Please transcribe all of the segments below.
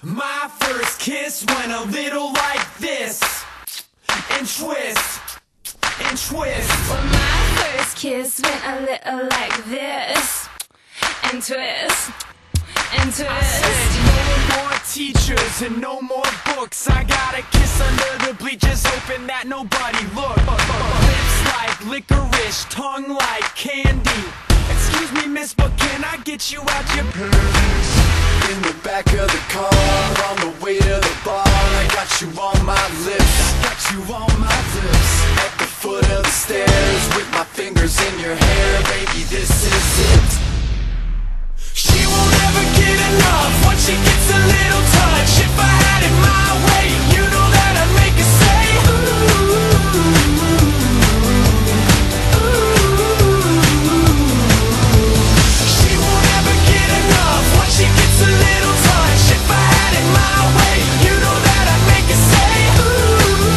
My first kiss went a little like this, and twist, and twist. Well, my first kiss went a little like this, and twist, and twist. I said no more teachers and no more books. I got a kiss under the bleachers, hoping that nobody looked. Lips like licorice, tongue like candy. Excuse me, miss, but can I get you out your pants? In the back of the car, on the way to the bar, I got you on my lips, Got you on my lips. at the foot of the stairs, with my fingers in your hair, baby, this is it. She won't ever get enough once she gets a little touch. If I had it my way, you know that I'd make her say She won't ever get enough once she gets a little touch. If I had it my way, you know that I'd make her say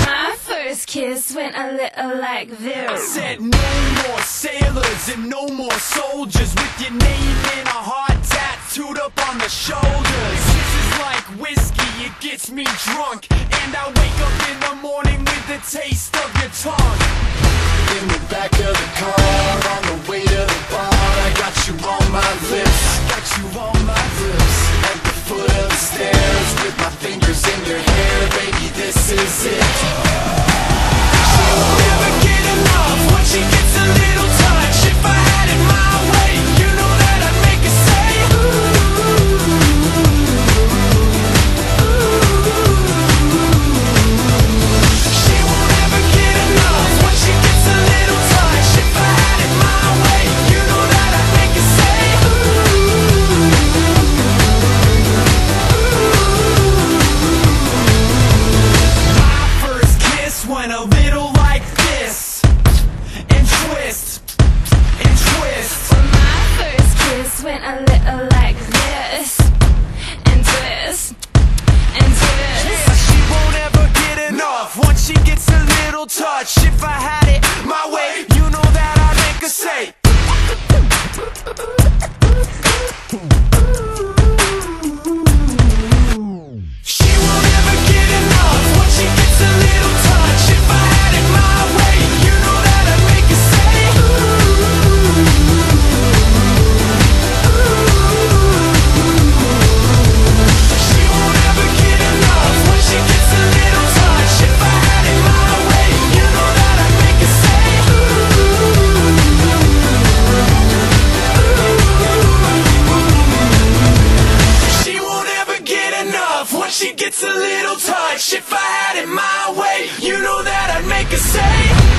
My first kiss went a little like I this. said no more sailors and no more soldiers with your name in a heart tattooed up on the shoulders. This is like whiskey, it gets me drunk, and I wake up in the morning with the taste of your tongue. In the back of the car, on the way to the bar, I got you on my lips, Got you on my lips. at the foot of the stairs, with my fingers in your hair, baby, this is it. She won't ever get enough once she gets a little touch. If I had it my way, you know that I'd make her say She won't ever get enough once she gets a little touch. If I had it my way, you know that I'd make her say My first kiss went a little like this, and twist, and twist. Well, my first kiss went a little like this, and twist, and twist. Yeah, she won't ever get enough once she gets a little touch. If I had it my way, you know that I'd make her say She won't ever get enough once she gets a little touch. If I had it my way, you know that I'd make her say She won't ever get enough once she gets a little touch. If I had it my way, you know that I'd make her say She won't ever get enough once she gets a little touch. If I had it my way, you know that I'd make her say